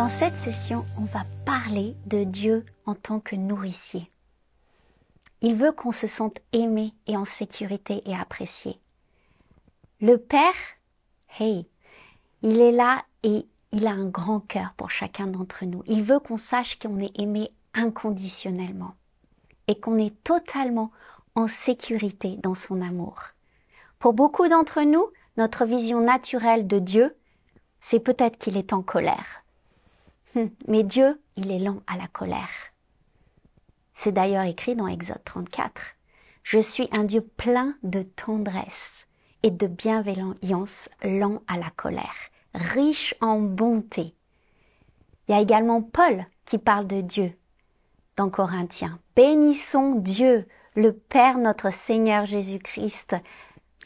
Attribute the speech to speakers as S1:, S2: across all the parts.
S1: Dans cette session, on va parler de Dieu en tant que nourricier. Il veut qu'on se sente aimé et en sécurité et apprécié. Le Père, il est là et il a un grand cœur pour chacun d'entre nous. Il veut qu'on sache qu'on est aimé inconditionnellement et qu'on est totalement en sécurité dans son amour. Pour beaucoup d'entre nous, notre vision naturelle de Dieu, c'est peut-être qu'il est en colère. Mais Dieu, il est lent à la colère. C'est d'ailleurs écrit dans Exode 34. Je suis un Dieu plein de tendresse et de bienveillance, lent à la colère, riche en bonté. Il y a également Paul qui parle de Dieu dans Corinthiens. Bénissons Dieu, le Père notre Seigneur Jésus-Christ,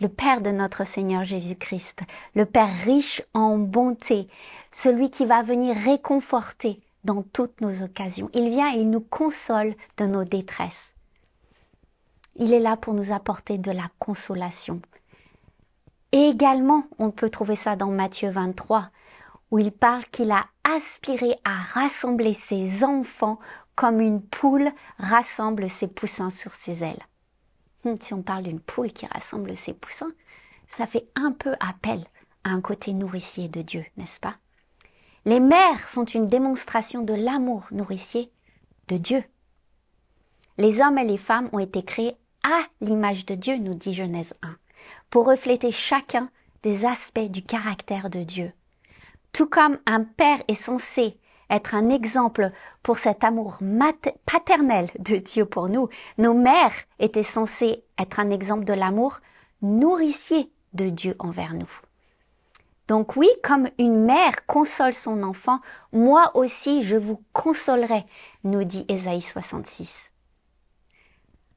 S1: le Père de notre Seigneur Jésus-Christ, le Père riche en bonté, celui qui va venir réconforter dans toutes nos occasions. Il vient et il nous console de nos détresses. Il est là pour nous apporter de la consolation. Et également, on peut trouver ça dans Matthieu 23, où il parle qu'il a aspiré à rassembler ses enfants comme une poule rassemble ses poussins sur ses ailes. Si on parle d'une poule qui rassemble ses poussins, ça fait un peu appel à un côté nourricier de Dieu, n'est-ce pas? Les mères sont une démonstration de l'amour nourricier de Dieu. Les hommes et les femmes ont été créés à l'image de Dieu, nous dit Genèse 1, pour refléter chacun des aspects du caractère de Dieu. Tout comme un père est censé être un exemple pour cet amour paternel de Dieu pour nous, nos mères étaient censées être un exemple de l'amour nourricier de Dieu envers nous. Donc oui, comme une mère console son enfant, moi aussi je vous consolerai, nous dit Ésaïe 66.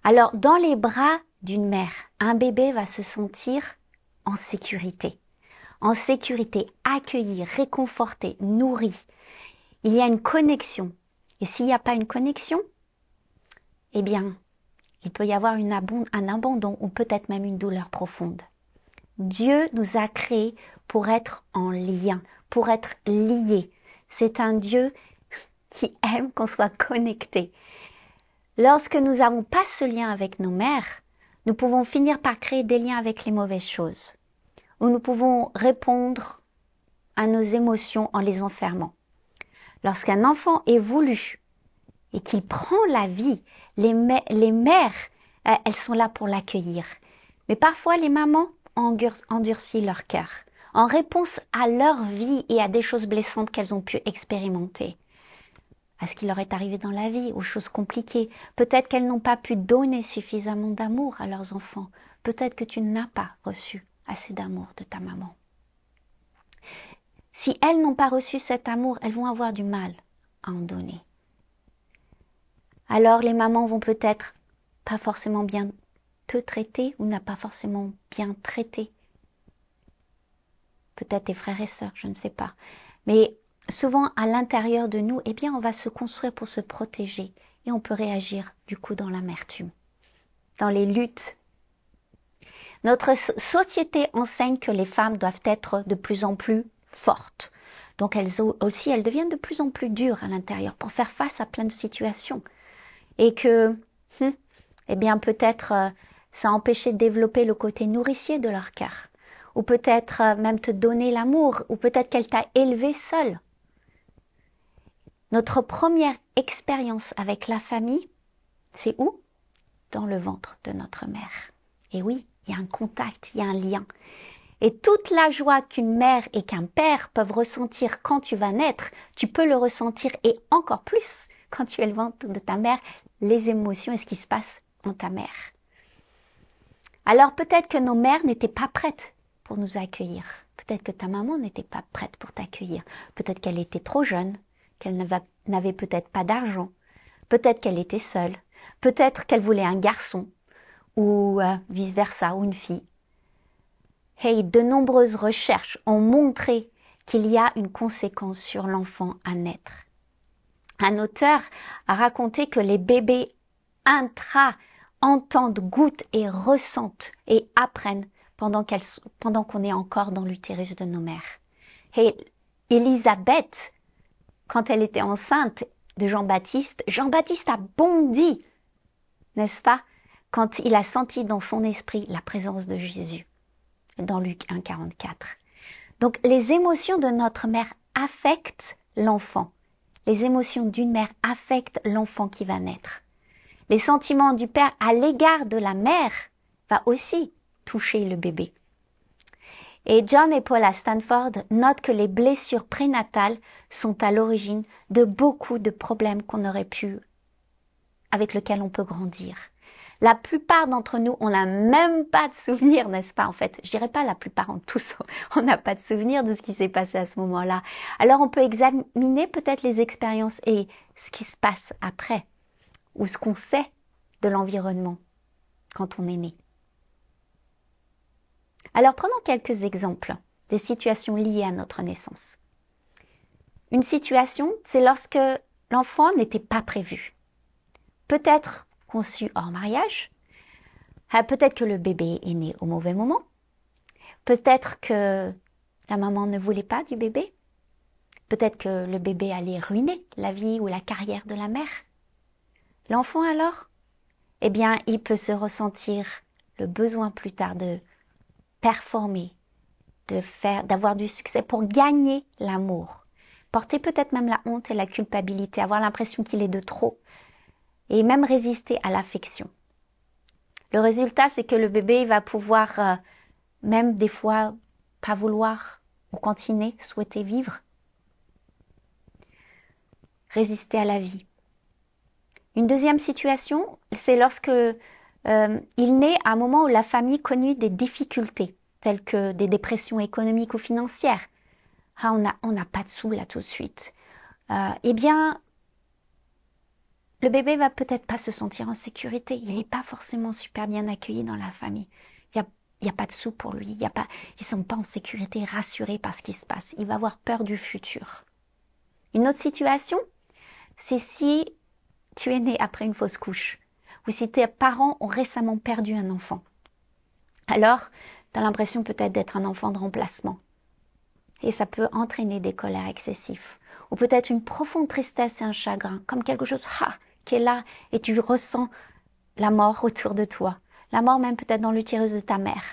S1: Alors, dans les bras d'une mère, un bébé va se sentir en sécurité, accueilli, réconforté, nourri. Il y a une connexion. Et s'il n'y a pas une connexion, eh bien, il peut y avoir un abandon ou peut-être même une douleur profonde. Dieu nous a créés pour être en lien, pour être liés. C'est un Dieu qui aime qu'on soit connecté. Lorsque nous n'avons pas ce lien avec nos mères, nous pouvons finir par créer des liens avec les mauvaises choses, où nous pouvons répondre à nos émotions en les enfermant. Lorsqu'un enfant est voulu et qu'il prend la vie, les mères, elles sont là pour l'accueillir. Mais parfois, les mamans endurcissent leur cœur en réponse à leur vie et à des choses blessantes qu'elles ont pu expérimenter. À ce qui leur est arrivé dans la vie, aux choses compliquées. Peut-être qu'elles n'ont pas pu donner suffisamment d'amour à leurs enfants. Peut-être que tu n'as pas reçu assez d'amour de ta maman. Si elles n'ont pas reçu cet amour, elles vont avoir du mal à en donner. Alors les mamans vont peut-être pas forcément bien te traiter ou n'a pas forcément bien traité. Peut-être tes frères et sœurs, je ne sais pas. Mais souvent à l'intérieur de nous, eh bien on va se construire pour se protéger et on peut réagir du coup dans l'amertume, dans les luttes. Notre société enseigne que les femmes doivent être de plus en plus fortes. Donc elles deviennent de plus en plus dures à l'intérieur pour faire face à plein de situations. Et que, eh bien peut-être ça a empêché de développer le côté nourricier de leur cœur. Ou peut-être même te donner l'amour. Ou peut-être qu'elle t'a élevé seule. Notre première expérience avec la famille, c'est où? Dans le ventre de notre mère. Et oui, il y a un contact, il y a un lien. Et toute la joie qu'une mère et qu'un père peuvent ressentir quand tu vas naître, tu peux le ressentir et encore plus quand tu es le ventre de ta mère, les émotions et ce qui se passe en ta mère. Alors peut-être que nos mères n'étaient pas prêtes pour nous accueillir. Peut-être que ta maman n'était pas prête pour t'accueillir. Peut-être qu'elle était trop jeune, qu'elle n'avait peut-être pas d'argent. Peut-être qu'elle était seule. Peut-être qu'elle voulait un garçon ou vice-versa, ou une fille. De nombreuses recherches ont montré qu'il y a une conséquence sur l'enfant à naître. Un auteur a raconté que les bébés entendent, goûtent et ressentent et apprennent pendant qu'on est encore dans l'utérus de nos mères. Élisabeth quand elle était enceinte de Jean-Baptiste, Jean-Baptiste a bondi, n'est-ce pas, quand il a senti dans son esprit la présence de Jésus, dans Luc 1, 44. Donc, les émotions de notre mère affectent l'enfant. Les émotions d'une mère affectent l'enfant qui va naître. Les sentiments du père à l'égard de la mère va aussi toucher le bébé. Et John et Paul à Stanford notent que les blessures prénatales sont à l'origine de beaucoup de problèmes avec lesquels on peut grandir. La plupart d'entre nous, on n'a même pas de souvenir, n'est-ce pas, en fait? Je dirais pas la plupart, tous, on n'a pas de souvenir de ce qui s'est passé à ce moment-là. Alors, on peut examiner peut-être les expériences et ce qui se passe après, ou ce qu'on sait de l'environnement quand on est né. Alors, prenons quelques exemples des situations liées à notre naissance. Une situation, c'est lorsque l'enfant n'était pas prévu. Peut-être conçu hors mariage, peut-être que le bébé est né au mauvais moment, peut-être que la maman ne voulait pas du bébé, peut-être que le bébé allait ruiner la vie ou la carrière de la mère. L'enfant alors, eh bien, il peut se ressentir le besoin plus tard de performer, d'avoir du succès pour gagner l'amour, porter peut-être même la honte et la culpabilité, avoir l'impression qu'il est de trop, et même résister à l'affection. Le résultat, c'est que le bébé va pouvoir, même des fois, pas vouloir ou continuer, souhaiter vivre. Résister à la vie. Une deuxième situation, c'est lorsque il naît à un moment où la famille connut des difficultés, telles que des dépressions économiques ou financières. Ah, on n'a pas de sous là tout de suite. Eh bien, le bébé va peut-être pas se sentir en sécurité. Il n'est pas forcément super bien accueilli dans la famille. Il y a pas de sous pour lui. Il ne sent pas en sécurité, rassuré par ce qui se passe. Il va avoir peur du futur. Une autre situation, c'est si tu es né après une fausse couche ou si tes parents ont récemment perdu un enfant. Alors, tu as l'impression peut-être d'être un enfant de remplacement. Et ça peut entraîner des colères excessives. Ou peut-être une profonde tristesse et un chagrin, comme quelque chose qui est là et tu ressens la mort autour de toi. La mort même peut-être dans l'utérus de ta mère.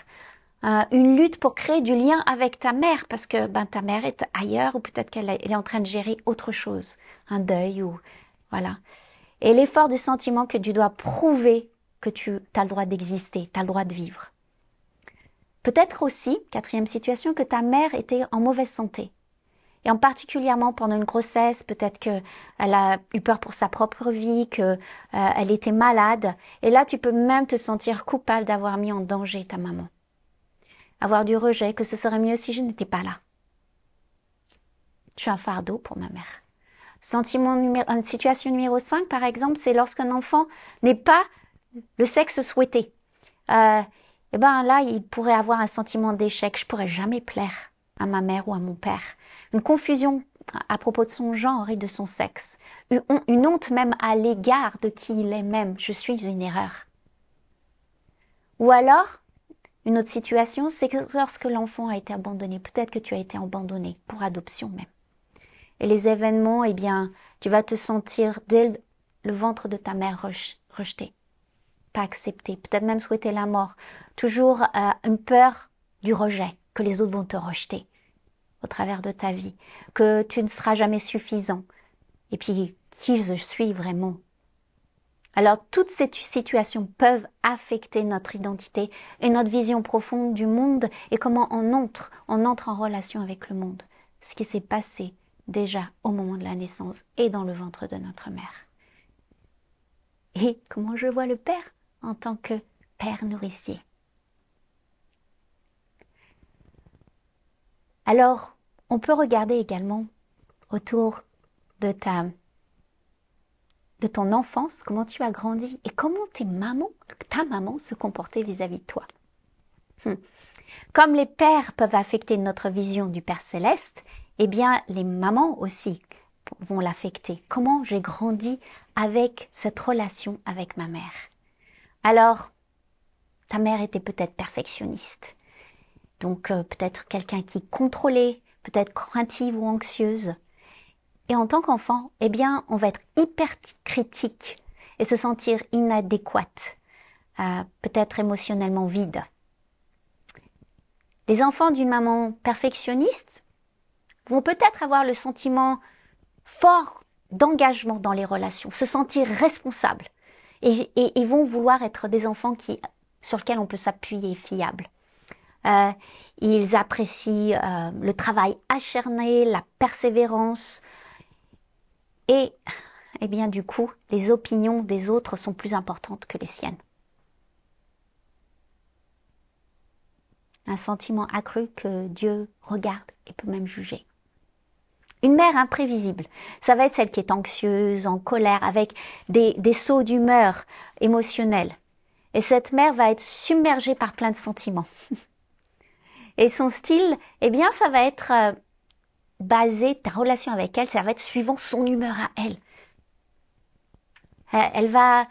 S1: Une lutte pour créer du lien avec ta mère parce que ta mère est ailleurs ou peut-être qu'elle est en train de gérer autre chose. Un deuil ou voilà. Et l'effort du sentiment que tu dois prouver que tu as le droit d'exister, tu as le droit de vivre. Peut-être aussi, quatrième situation, que ta mère était en mauvaise santé. Et en particulièrement pendant une grossesse, peut-être qu'elle a eu peur pour sa propre vie, qu'elle était malade. Et là, tu peux même te sentir coupable d'avoir mis en danger ta maman. Avoir du rejet, que ce serait mieux si je n'étais pas là. Je suis un fardeau pour ma mère. Situation numéro 5, par exemple, c'est lorsqu'un enfant n'est pas le sexe souhaité. Là, il pourrait avoir un sentiment d'échec. Je pourrais jamais plaire à ma mère ou à mon père. Une confusion à propos de son genre et de son sexe. Une honte même à l'égard de qui il est même. Je suis une erreur. Ou alors, une autre situation, c'est que lorsque l'enfant a été abandonné, peut-être que tu as été abandonné pour adoption même. Et les événements, tu vas te sentir dès le ventre de ta mère rejeté, pas accepté, peut-être même souhaiter la mort. Toujours une peur du rejet, que les autres vont te rejeter au travers de ta vie, que tu ne seras jamais suffisant. Et puis, qui je suis vraiment? Alors, toutes ces situations peuvent affecter notre identité et notre vision profonde du monde et comment on entre en relation avec le monde. Ce qui s'est passé déjà au moment de la naissance et dans le ventre de notre mère. Et comment je vois le Père en tant que Père nourricier. Alors, on peut regarder également autour de ton enfance, comment tu as grandi et comment ta maman se comportait vis-à-vis de toi. Comme les pères peuvent affecter notre vision du Père céleste, eh bien les mamans aussi vont l'affecter. Comment j'ai grandi avec cette relation avec ma mère. Alors, ta mère était peut-être perfectionniste. Donc peut-être quelqu'un qui contrôlait, peut-être craintive ou anxieuse. Et en tant qu'enfant, eh bien, on va être hyper critique et se sentir inadéquate, peut-être émotionnellement vide. Les enfants d'une maman perfectionniste vont peut-être avoir le sentiment fort d'engagement dans les relations, se sentir responsables. Et ils vont vouloir être des enfants sur lesquels on peut s'appuyer, fiables. Ils apprécient le travail acharné, la persévérance. Et bien du coup, les opinions des autres sont plus importantes que les siennes. Un sentiment accru que Dieu regarde et peut même juger. Une mère imprévisible, ça va être celle qui est anxieuse, en colère, avec des sauts d'humeur émotionnels. Et cette mère va être submergée par plein de sentiments. Et son style, eh bien, ça va être basé, ta relation avec elle, ça va être suivant son humeur à elle. Elle va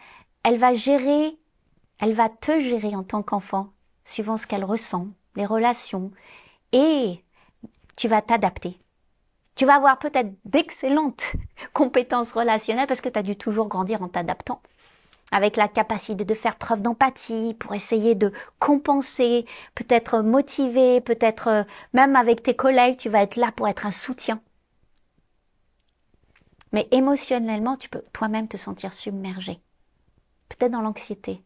S1: te gérer en tant qu'enfant, suivant ce qu'elle ressent, les relations, et tu vas t'adapter. Tu vas avoir peut-être d'excellentes compétences relationnelles parce que tu as dû toujours grandir en t'adaptant, avec la capacité de faire preuve d'empathie pour essayer de compenser, peut-être motiver, peut-être même avec tes collègues, tu vas être là pour être un soutien. Mais émotionnellement, tu peux toi-même te sentir submergé, peut-être dans l'anxiété.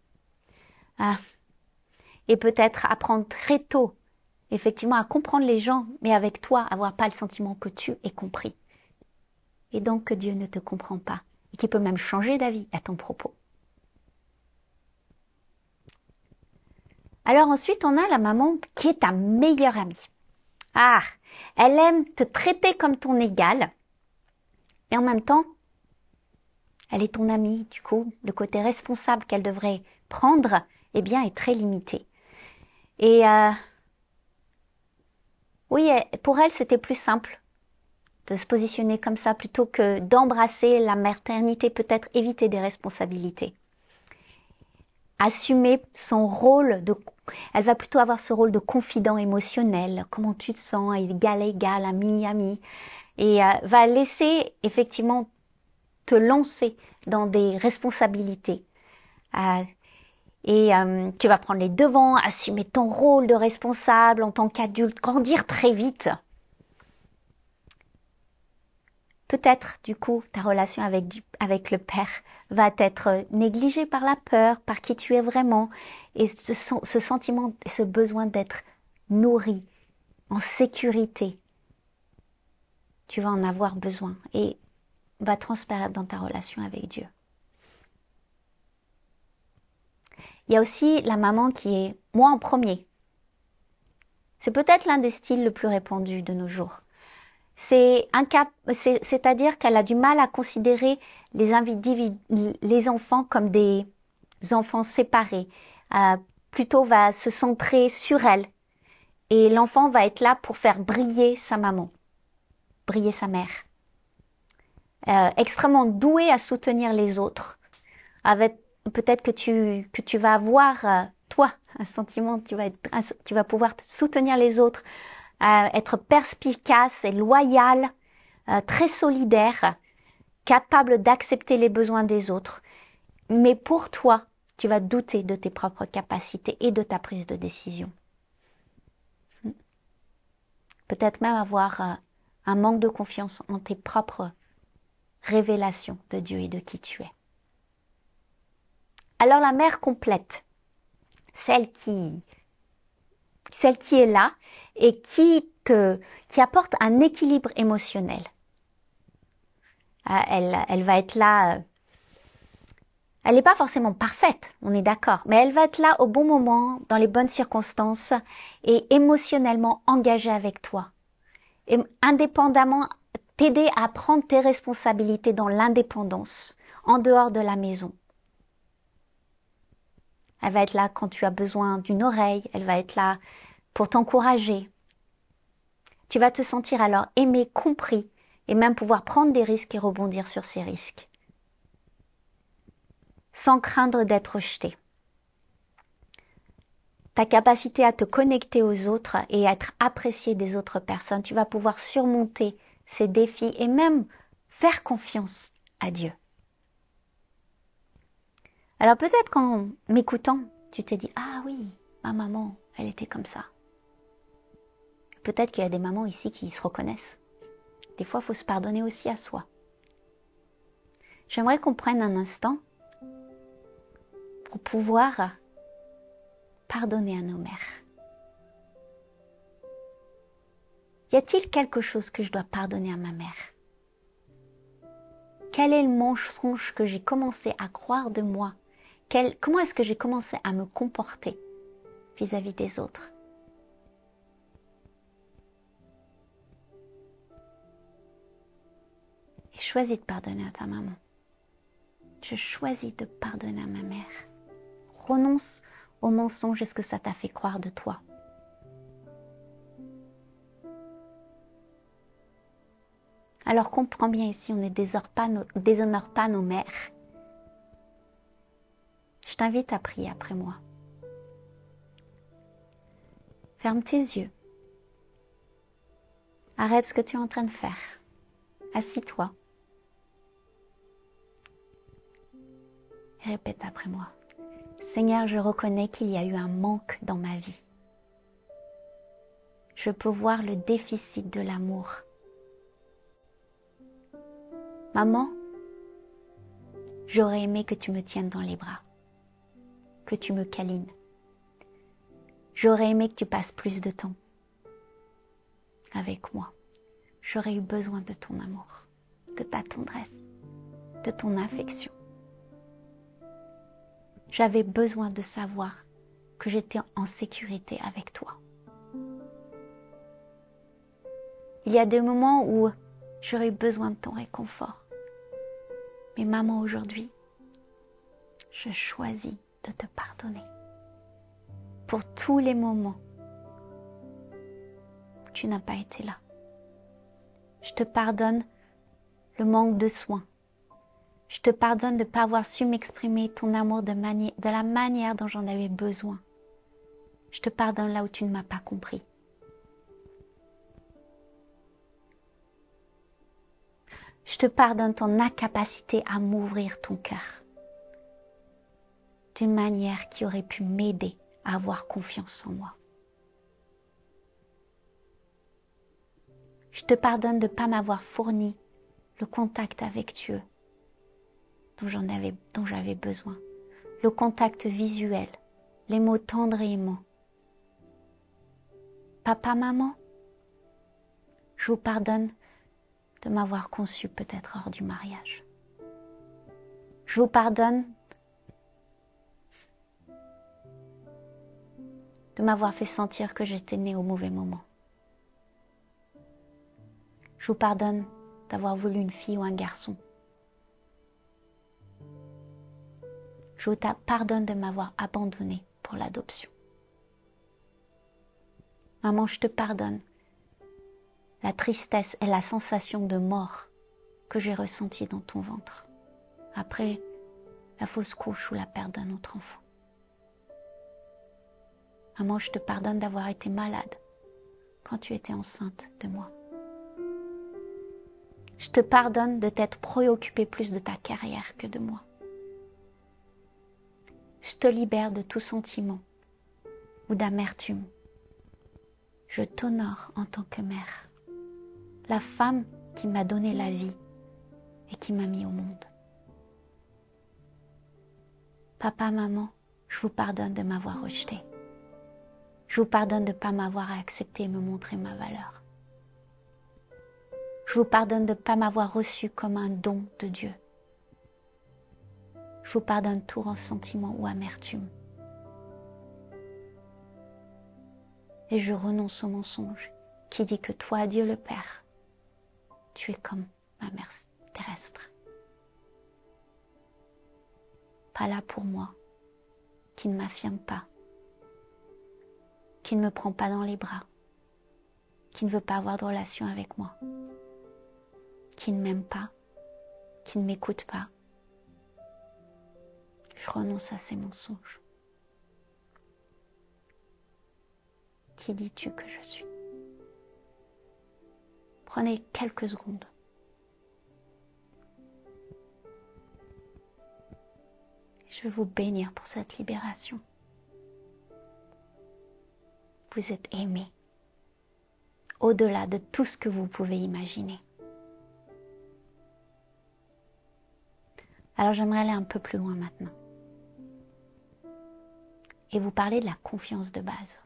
S1: Et peut-être apprendre très tôt, effectivement, à comprendre les gens, mais avec toi, avoir pas le sentiment que tu es compris. Et donc que Dieu ne te comprend pas, et qu'il peut même changer d'avis à ton propos. Alors ensuite, on a la maman qui est ta meilleure amie. Elle aime te traiter comme ton égal, et en même temps, elle est ton amie, du coup, le côté responsable qu'elle devrait prendre, eh bien, est très limité. Et oui, pour elle, c'était plus simple de se positionner comme ça plutôt que d'embrasser la maternité, peut-être éviter des responsabilités. Assumer son rôle elle va plutôt avoir ce rôle de confident émotionnel, comment tu te sens, égal à égal, ami, ami, et va laisser effectivement te lancer dans des responsabilités. Tu vas prendre les devants, assumer ton rôle de responsable en tant qu'adulte, grandir très vite. Peut-être, du coup, ta relation avec le père va être négligée par la peur, par qui tu es vraiment, et ce sentiment, ce besoin d'être nourri, en sécurité, tu vas en avoir besoin et va transparaître dans ta relation avec Dieu. Il y a aussi la maman qui est moi en premier. C'est peut-être l'un des styles le plus répandus de nos jours. C'est-à-dire qu'elle a du mal à considérer les enfants comme des enfants séparés. Plutôt va se centrer sur elle. Et l'enfant va être là pour faire briller sa maman, briller sa mère. Extrêmement doué à soutenir les autres. Peut-être que tu vas avoir, toi, un sentiment, tu vas pouvoir soutenir les autres, être perspicace et loyal, très solidaire, capable d'accepter les besoins des autres. Mais pour toi, tu vas douter de tes propres capacités et de ta prise de décision. Peut-être même avoir un manque de confiance en tes propres révélations de Dieu et de qui tu es. Alors la mère complète, celle qui est là et qui apporte un équilibre émotionnel. Elle va être là, elle n'est pas forcément parfaite, on est d'accord, mais elle va être là au bon moment, dans les bonnes circonstances et émotionnellement engagée avec toi. Et indépendamment, t'aider à prendre tes responsabilités dans l'indépendance, en dehors de la maison. Elle va être là quand tu as besoin d'une oreille, elle va être là pour t'encourager. Tu vas te sentir alors aimé, compris, et même pouvoir prendre des risques et rebondir sur ces risques, sans craindre d'être rejeté. Ta capacité à te connecter aux autres et à être apprécié des autres personnes, tu vas pouvoir surmonter ces défis et même faire confiance à Dieu. Alors peut-être qu'en m'écoutant, tu t'es dit, ah oui, ma maman, elle était comme ça. Peut-être qu'il y a des mamans ici qui se reconnaissent. Des fois, il faut se pardonner aussi à soi. J'aimerais qu'on prenne un instant pour pouvoir pardonner à nos mères. Y a-t-il quelque chose que je dois pardonner à ma mère? Quel est le mensonge que j'ai commencé à croire de moi? Comment est-ce que j'ai commencé à me comporter vis-à-vis des autres? Et choisis de pardonner à ta maman. Je choisis de pardonner à ma mère. Renonce au mensonge et ce que ça t'a fait croire de toi. Alors comprends bien ici, on ne déshonore pas nos mères. Je t'invite à prier après moi. Ferme tes yeux. Arrête ce que tu es en train de faire. Assis-toi. Et répète après moi. Seigneur, je reconnais qu'il y a eu un manque dans ma vie. Je peux voir le déficit de l'amour. Maman, j'aurais aimé que tu me tiennes dans les bras, que tu me câlines. J'aurais aimé que tu passes plus de temps avec moi. J'aurais eu besoin de ton amour, de ta tendresse, de ton affection. J'avais besoin de savoir que j'étais en sécurité avec toi. Il y a des moments où j'aurais eu besoin de ton réconfort. Mais maman, aujourd'hui, je choisis de te pardonner pour tous les moments où tu n'as pas été là. Je te pardonne le manque de soins. Je te pardonne de ne pas avoir su m'exprimer ton amour de la manière dont j'en avais besoin. Je te pardonne là où tu ne m'as pas compris. Je te pardonne ton incapacité à m'ouvrir ton cœur d'une manière qui aurait pu m'aider à avoir confiance en moi. Je te pardonne de ne pas m'avoir fourni le contact avec Dieu dont j'avais besoin, le contact visuel, les mots tendres et aimants. Papa, maman, je vous pardonne de m'avoir conçu peut-être hors du mariage. Je vous pardonne de m'avoir fait sentir que j'étais née au mauvais moment. Je vous pardonne d'avoir voulu une fille ou un garçon. Je vous pardonne de m'avoir abandonné pour l'adoption. Maman, je te pardonne la tristesse et la sensation de mort que j'ai ressentie dans ton ventre après la fausse couche ou la perte d'un autre enfant. Maman, je te pardonne d'avoir été malade quand tu étais enceinte de moi. Je te pardonne de t'être préoccupée plus de ta carrière que de moi. Je te libère de tout sentiment ou d'amertume. Je t'honore en tant que mère, la femme qui m'a donné la vie et qui m'a mis au monde. Papa, maman, je vous pardonne de m'avoir rejetée. Je vous pardonne de ne pas m'avoir accepté et me montrer ma valeur. Je vous pardonne de ne pas m'avoir reçu comme un don de Dieu. Je vous pardonne tout ressentiment ou amertume. Et je renonce au mensonge qui dit que toi, Dieu le Père, tu es comme ma mère terrestre. Pas là pour moi, qui ne m'affirme pas, qui ne me prend pas dans les bras, qui ne veut pas avoir de relation avec moi, qui ne m'aime pas, qui ne m'écoute pas. Je renonce à ces mensonges. Qui dis-tu que je suis? Prenez quelques secondes Je veux vous bénir pour cette libération. Vous êtes aimés, au-delà de tout ce que vous pouvez imaginer. Alors j'aimerais aller un peu plus loin maintenant et vous parler de la confiance de base.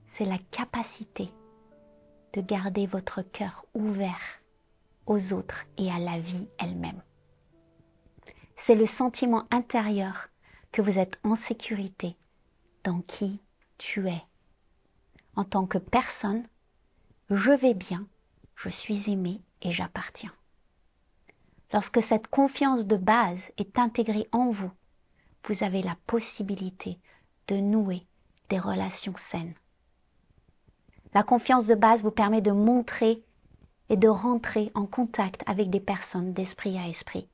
S1: C'est la capacité de garder votre cœur ouvert aux autres et à la vie elle-même. C'est le sentiment intérieur que vous êtes en sécurité dans qui tu es. En tant que personne, je vais bien, je suis aimé et j'appartiens. Lorsque cette confiance de base est intégrée en vous, vous avez la possibilité de nouer des relations saines. La confiance de base vous permet de montrer et de rentrer en contact avec des personnes d'esprit à esprit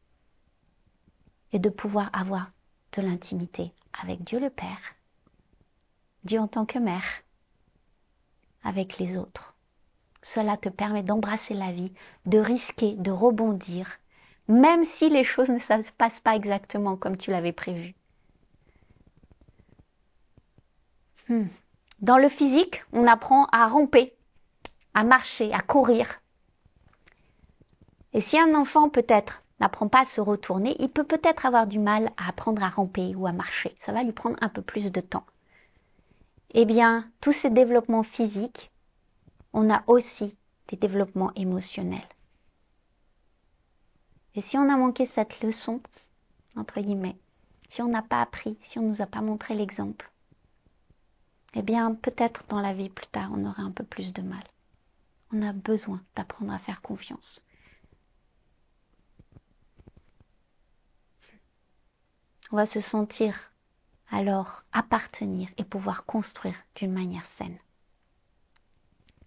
S1: et de pouvoir avoir de l'intimité avec Dieu le Père, Dieu en tant que mère, avec les autres. Cela te permet d'embrasser la vie, de risquer, de rebondir, même si les choses ne se passent pas exactement comme tu l'avais prévu. Dans le physique, on apprend à ramper, à marcher, à courir. Et si un enfant peut-être n'apprend pas à se retourner, il peut peut-être avoir du mal à apprendre à ramper ou à marcher. Ça va lui prendre un peu plus de temps. Eh bien, tous ces développements physiques, on a aussi des développements émotionnels. Et si on a manqué cette leçon, entre guillemets, si on n'a pas appris, si on ne nous a pas montré l'exemple, eh bien, peut-être dans la vie plus tard, on aura un peu plus de mal. On a besoin d'apprendre à faire confiance. On va se sentir alors appartenir et pouvoir construire d'une manière saine.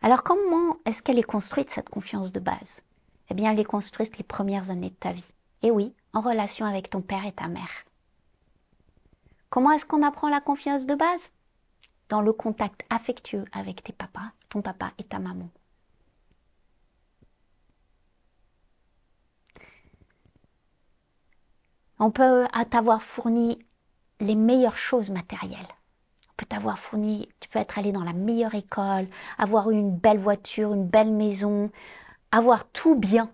S1: Alors comment est-ce qu'elle est construite cette confiance de base? Eh bien, elle est construite les premières années de ta vie. Et oui, en relation avec ton père et ta mère. Comment est-ce qu'on apprend la confiance de base? Dans le contact affectueux avec ton papa et ta maman. On peut t'avoir fourni les meilleures choses matérielles. On peut t'avoir fourni, tu peux être allé dans la meilleure école, avoir eu une belle voiture, une belle maison, avoir tout bien.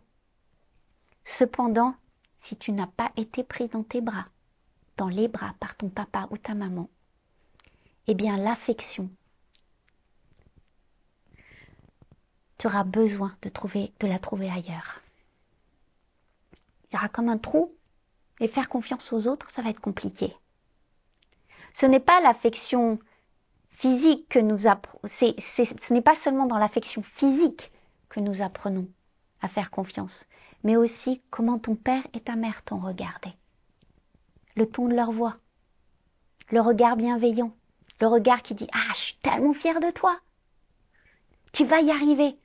S1: Cependant, si tu n'as pas été pris dans les bras par ton papa ou ta maman, eh bien l'affection, tu auras besoin de la trouver ailleurs. Il y aura comme un trou et faire confiance aux autres, ça va être compliqué. Ce n'est pas l'affection physique que nous apprenons, ce n'est pas seulement dans l'affection physique que nous apprenons à faire confiance, mais aussi comment ton père et ta mère t'ont regardé. Le ton de leur voix, le regard bienveillant, le regard qui dit « Ah, je suis tellement fière de toi, tu vas y arriver ».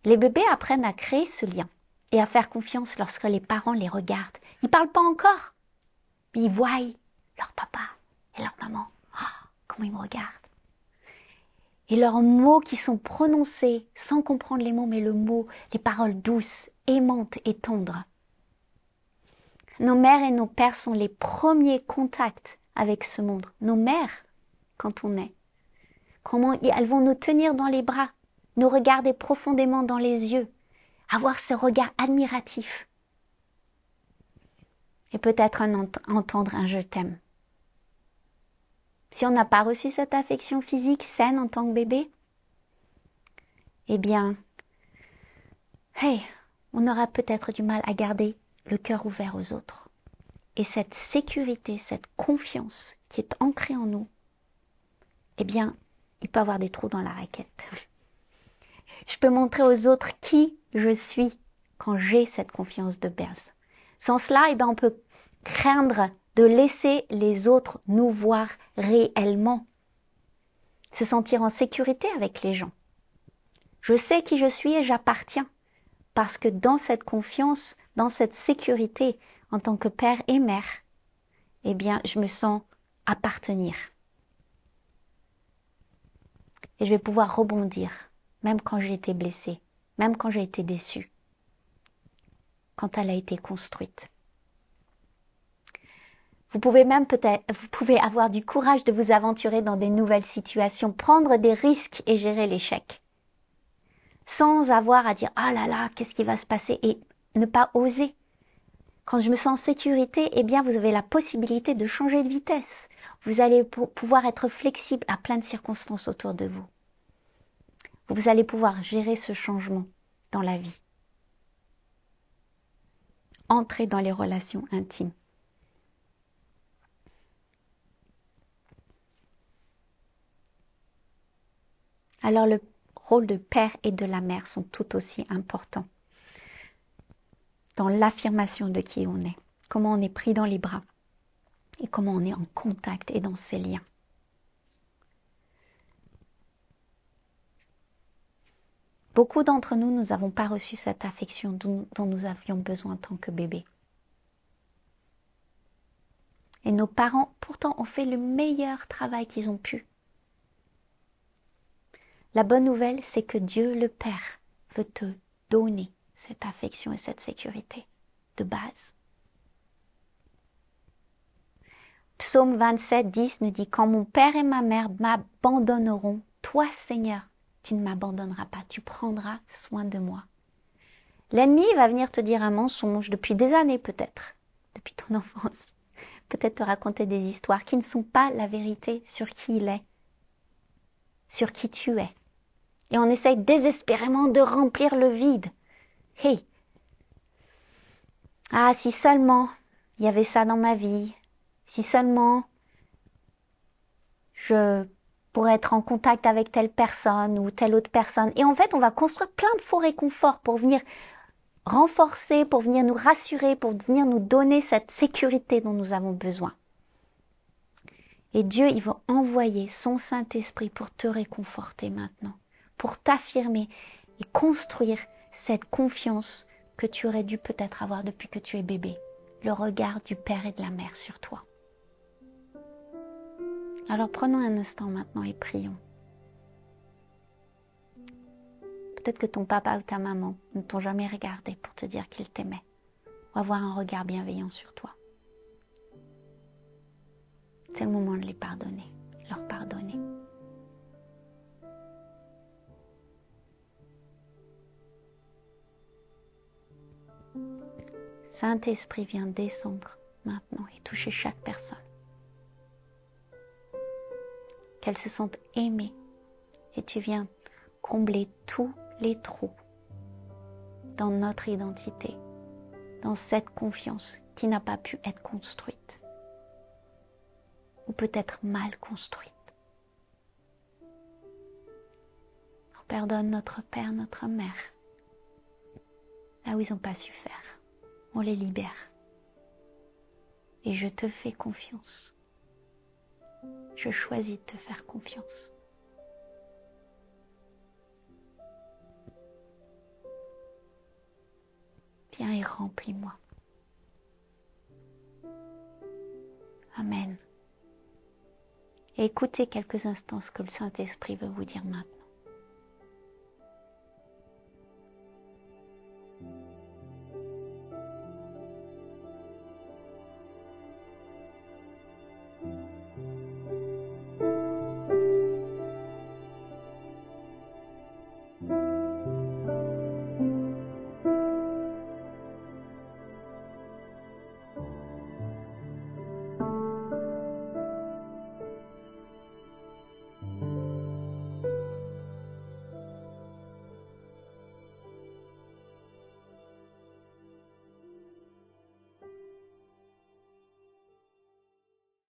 S1: Les bébés apprennent à créer ce lien et à faire confiance lorsque les parents les regardent. Ils ne parlent pas encore, mais ils voient leur papa et leur maman. Oh, comment ils me regardent. Et leurs mots qui sont prononcés sans comprendre les mots, mais les paroles douces, aimantes et tendres. Nos mères et nos pères sont les premiers contacts avec ce monde. Nos mères, quand on est. Comment elles vont nous tenir dans les bras, nous regarder profondément dans les yeux, avoir ce regard admiratif. Et peut-être entendre un « je t'aime ». Si on n'a pas reçu cette affection physique saine en tant que bébé, eh bien, on aura peut-être du mal à garder le cœur ouvert aux autres. Et cette sécurité, cette confiance qui est ancrée en nous, eh bien, il peut y avoir des trous dans la raquette. Je peux montrer aux autres qui je suis quand j'ai cette confiance de base. Sans cela, eh bien, on peut craindre de laisser les autres nous voir réellement. Se sentir en sécurité avec les gens. Je sais qui je suis et j'appartiens. Parce que dans cette confiance, dans cette sécurité, en tant que père et mère, eh bien, je me sens appartenir. Et je vais pouvoir rebondir, même quand j'ai été blessée, même quand j'ai été déçue, quand elle a été construite. Vous pouvez avoir du courage de vous aventurer dans des nouvelles situations, prendre des risques et gérer l'échec. Sans avoir à dire « Ah là là, qu'est-ce qui va se passer ?» et ne pas oser. Quand je me sens en sécurité, eh bien, vous avez la possibilité de changer de vitesse. Vous allez pouvoir être flexible à plein de circonstances autour de vous. Vous allez pouvoir gérer ce changement dans la vie. Entrez dans les relations intimes. Alors le rôle de père et de la mère sont tout aussi importants dans l'affirmation de qui on est, comment on est pris dans les bras et comment on est en contact et dans ces liens. Beaucoup d'entre nous, nous n'avons pas reçu cette affection dont nous avions besoin en tant que bébé. Et nos parents, pourtant, ont fait le meilleur travail qu'ils ont pu. La bonne nouvelle, c'est que Dieu le Père veut te donner cette affection et cette sécurité de base. Psaume 27, 10 nous dit « Quand mon père et ma mère m'abandonneront, toi, Seigneur, tu ne m'abandonneras pas, tu prendras soin de moi. » L'ennemi va venir te dire un mensonge depuis des années peut-être, depuis ton enfance. Peut-être te raconter des histoires qui ne sont pas la vérité sur qui il est, sur qui tu es. Et on essaye désespérément de remplir le vide. Hey! Ah, si seulement il y avait ça dans ma vie, si seulement je pourrais être en contact avec telle personne ou telle autre personne. Et en fait, on va construire plein de faux réconforts pour venir renforcer, pour venir nous rassurer, pour venir nous donner cette sécurité dont nous avons besoin. Et Dieu, il va envoyer son Saint-Esprit pour te réconforter maintenant, pour t'affirmer et construire cette confiance que tu aurais dû peut-être avoir depuis que tu es bébé, le regard du Père et de la Mère sur toi. Alors prenons un instant maintenant et prions. Peut-être que ton papa ou ta maman ne t'ont jamais regardé pour te dire qu'ils t'aimaient ou avoir un regard bienveillant sur toi. C'est le moment de les pardonner, leur pardonner. Saint-Esprit vient descendre maintenant et toucher chaque personne. Qu'elles se sentent aimées et tu viens combler tous les trous dans notre identité, dans cette confiance qui n'a pas pu être construite ou peut-être mal construite. Pardonne notre Père, notre Mère, là où ils n'ont pas su faire. On les libère. Et je te fais confiance. Je choisis de te faire confiance. Viens et remplis-moi. Amen. Et écoutez quelques instants ce que le Saint-Esprit veut vous dire maintenant.